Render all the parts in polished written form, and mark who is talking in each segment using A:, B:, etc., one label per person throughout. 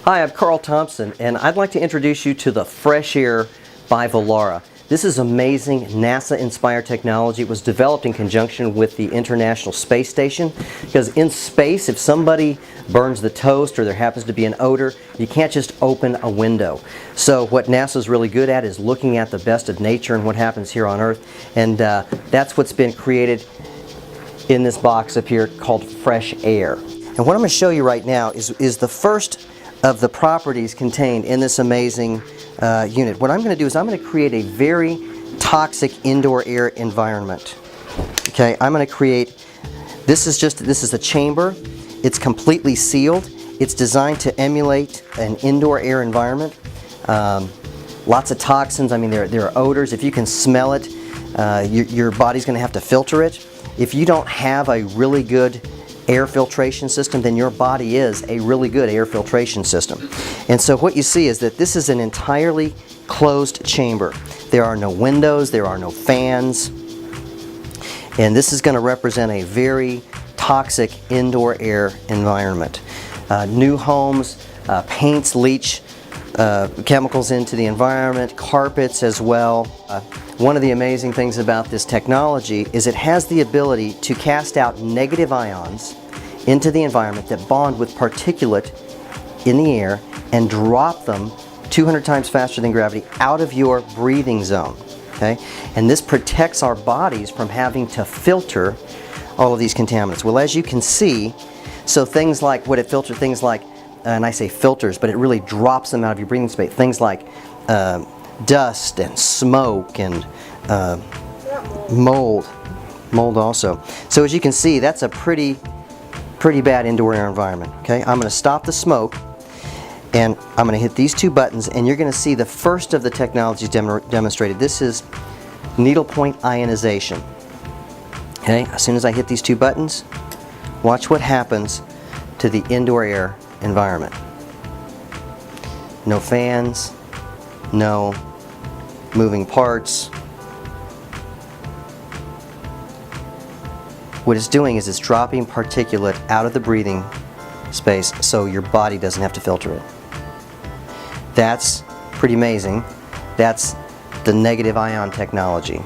A: Hi, I'm Carl Thompson, and I'd like to introduce you to the Fresh Air by Vollara. This is amazing NASA-inspired technology. It was developed in conjunction with the International Space Station, because in space, if somebody burns the toast or there happens to be an odor, you can't just open a window. So what NASA's really good at is looking at the best of nature and what happens here on Earth, and that's what's been created in this box up here called Fresh Air. And what I'm going to show you right now is the first of the properties contained in this amazing unit. What I'm going to do is I'm going to create a very toxic indoor air environment. Okay, I'm going to create, this is a chamber. It's completely sealed. It's designed to emulate an indoor air environment. Lots of toxins. I mean, there are odors. If you can smell it, your body's going to have to filter it. If you don't have a really good air filtration system, then your body is a really good air filtration system. And so what you see is that this is an entirely closed chamber. There are no windows, there are no fans, and this is going to represent a very toxic indoor air environment. New homes, paints leach chemicals into the environment, carpets as well. One of the amazing things about this technology is it has the ability to cast out negative ions into the environment that bond with particulate in the air and drop them 200 times faster than gravity out of your breathing zone. Okay? And this protects our bodies from having to filter all of these contaminants. Well, as you can see, so things like what it filters, things like, and I say filters, but it really drops them out of your breathing space. Things like dust and smoke and mold also. So as you can see, that's a pretty bad indoor air environment. Okay, I'm going to stop the smoke, and I'm going to hit these two buttons, and you're going to see the first of the technologies demonstrated. This is needlepoint ionization. Okay, as soon as I hit these two buttons, watch what happens to the indoor air environment. No fans, no moving parts. What it's doing is it's dropping particulate out of the breathing space so your body doesn't have to filter it. That's pretty amazing. That's the negative ion technology.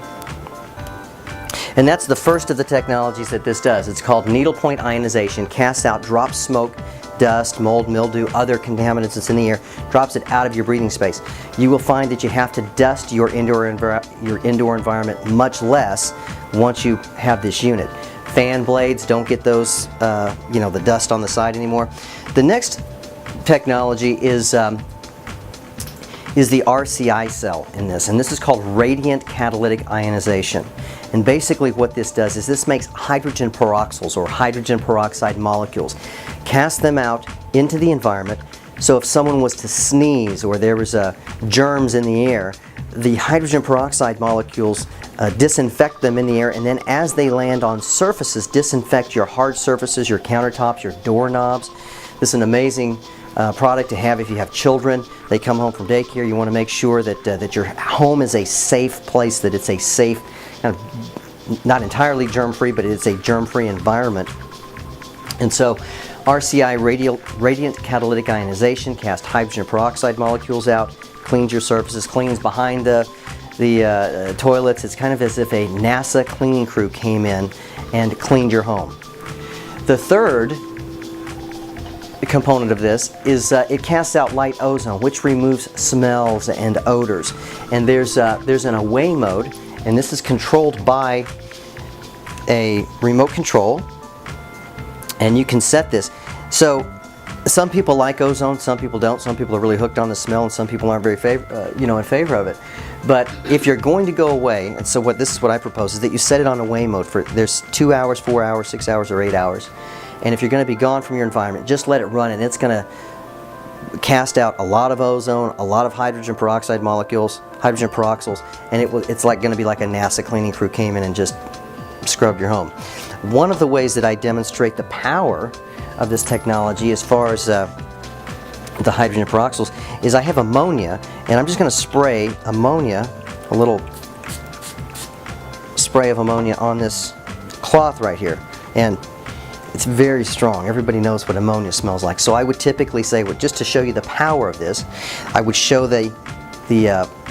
A: And that's the first of the technologies that this does. It's called needlepoint ionization. Casts out, drops smoke, dust, mold, mildew, other contaminants that's in the air, drops it out of your breathing space. You will find that you have to dust your indoor environment much less once you have this unit. Fan blades, don't get those, the dust on the side anymore. The next technology is the RCI cell in this, and this is called radiant catalytic ionization. And basically what this does is this makes hydrogen peroxyls or hydrogen peroxide molecules, cast them out into the environment, so if someone was to sneeze or there was germs in the air, the hydrogen peroxide molecules disinfect them in the air, and then as they land on surfaces, disinfect your hard surfaces, your countertops, your doorknobs. This is an amazing product to have if you have children. They come home from daycare. You want to make sure that your home is a safe place, that it's a safe, kind of, not entirely germ-free, but it's a germ-free environment. And so RCI, radiant catalytic ionization, casts hydrogen peroxide molecules out, cleans your surfaces, cleans behind the toilets. It's kind of as if a NASA cleaning crew came in and cleaned your home. The third component of this is it casts out light ozone, which removes smells and odors. And there's an away mode, and this is controlled by a remote control, and you can set this. So some people like ozone, some people don't. Some people are really hooked on the smell, and some people aren't very in favor of it. But if you're going to go away, and so this is what I propose, is that you set it on away mode for, there's 2 hours, 4 hours, 6 hours, or 8 hours. And if you're going to be gone from your environment, just let it run, and it's going to cast out a lot of ozone, a lot of hydrogen peroxide molecules, hydrogen peroxyls, and it's like going to be like a NASA cleaning crew came in and just scrubbed your home. One of the ways that I demonstrate the power of this technology as far as the hydrogen peroxyls is I have ammonia, and I'm just going to spray ammonia, a little spray of ammonia on this cloth right here. And It's very strong. Everybody knows what ammonia smells like. So I would typically say, well, just to show you the power of this, I would show the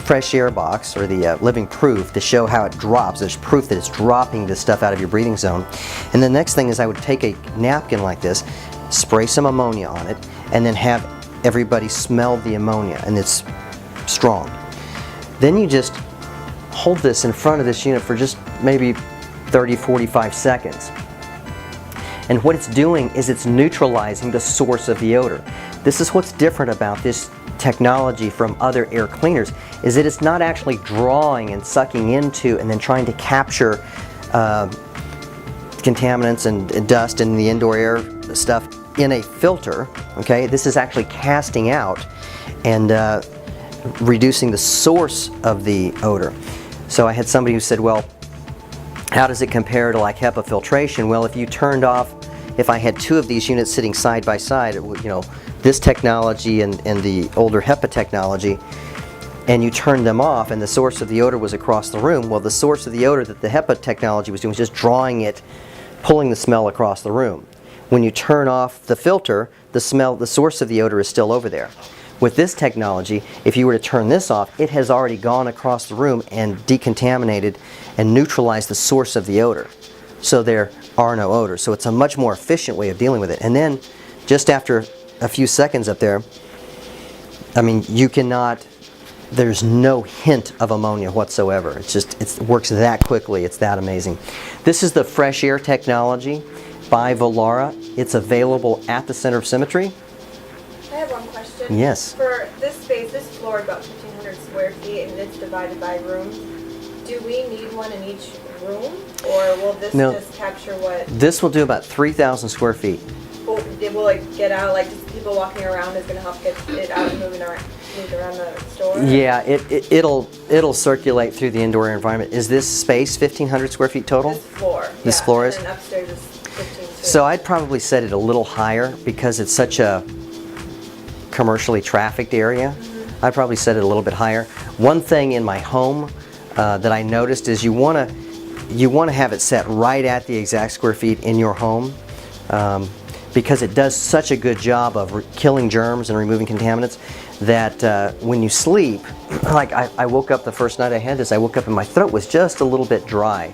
A: fresh air box, or the living proof, to show how it drops. There's proof that it's dropping this stuff out of your breathing zone. And the next thing is I would take a napkin like this, spray some ammonia on it, and then have everybody smell the ammonia, and it's strong. Then you just hold this in front of this unit for just maybe 30-45 seconds. And what it's doing is it's neutralizing the source of the odor. This is what's different about this technology from other air cleaners, is that it's not actually drawing and sucking into and then trying to capture contaminants and dust and the indoor air stuff in a filter. Okay, this is actually casting out and reducing the source of the odor. So I had somebody who said, well, how does it compare to like HEPA filtration? Well, if you turned off, if I had two of these units sitting side by side, this technology and the older HEPA technology, and you turned them off and the source of the odor was across the room, well, the source of the odor that the HEPA technology was doing was just drawing it, pulling the smell across the room. When you turn off the filter, the source of the odor is still over there. With this technology, if you were to turn this off, it has already gone across the room and decontaminated and neutralized the source of the odor. So there are no odors. So it's a much more efficient way of dealing with it. And then just after a few seconds up there, I mean, there's no hint of ammonia whatsoever. It works that quickly. It's that amazing. This is the Fresh Air technology by Vollara. It's available at the Center of Symmetry.
B: I have one question.
A: Yes.
B: For this space, this floor is about 1,500 square feet, and it's divided by rooms. Do we need one in each room, or will this just capture what?
A: This will do about 3,000 square feet.
B: Will it get out, like just people walking around is going to help get it out and moved around the store?
A: Yeah, it'll circulate through the indoor air environment. Is this space 1,500 square feet total?
B: This floor.
A: This floor is?
B: And then upstairs is 15 too.
A: So I'd probably set it a little higher because it's such a commercially trafficked area. I'd probably set it a little bit higher. One thing in my home that I noticed is you want to have it set right at the exact square feet in your home, because it does such a good job of killing germs and removing contaminants that when you sleep, like I woke up the first night I had this, I woke up and my throat was just a little bit dry.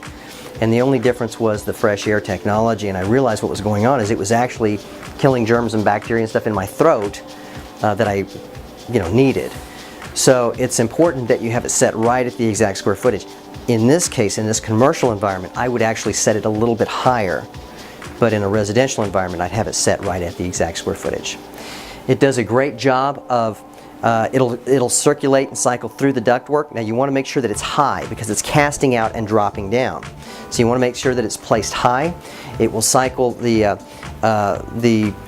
A: And the only difference was the fresh air technology, and I realized what was going on is it was actually killing germs and bacteria and stuff in my throat that I needed. So it's important that you have it set right at the exact square footage. In this case, in this commercial environment, I would actually set it a little bit higher, but in a residential environment, I'd have it set right at the exact square footage. It does a great job of, it'll circulate and cycle through the ductwork. Now you want to make sure that it's high because it's casting out and dropping down. So you want to make sure that it's placed high. It will cycle, the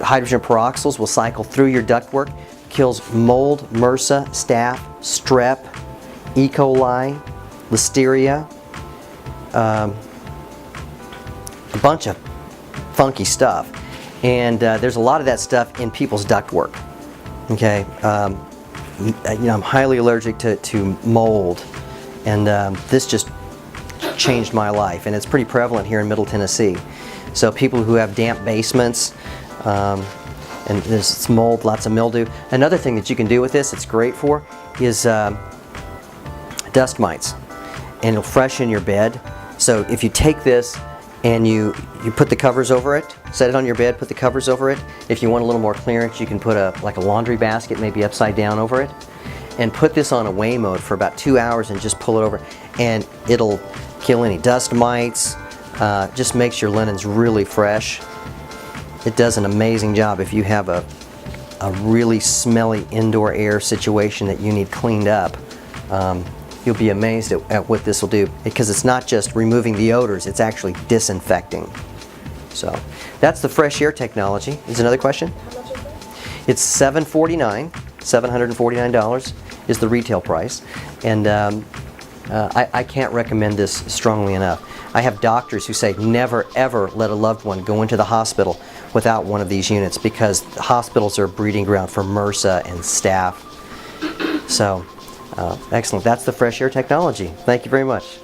A: hydrogen peroxyls will cycle through your ductwork, kills mold, MRSA, staph, strep, E. coli, listeria, a bunch of funky stuff. And there's a lot of that stuff in people's ductwork. Okay, I'm highly allergic to mold, and this just changed my life, and it's pretty prevalent here in Middle Tennessee. So people who have damp basements, and there's mold, lots of mildew. Another thing that you can do with this, it's great for, is dust mites, and it'll freshen your bed. So if you take this and you put the covers over it, set it on your bed, put the covers over it. If you want a little more clearance, you can put like a laundry basket, maybe upside down over it, and put this on away mode for about 2 hours and just pull it over, and it'll kill any dust mites, just makes your linens really fresh. It does an amazing job if you have a really smelly indoor air situation that you need cleaned up. You'll be amazed at what this will do, because it's not just removing the odors, it's actually disinfecting. So that's the fresh air technology. Is another question?
B: How much is that?
A: It's $749 is the retail price, and I can't recommend this strongly enough. I have doctors who say never ever let a loved one go into the hospital without one of these units, because hospitals are a breeding ground for MRSA and staph. So excellent. That's the fresh air technology. Thank you very much.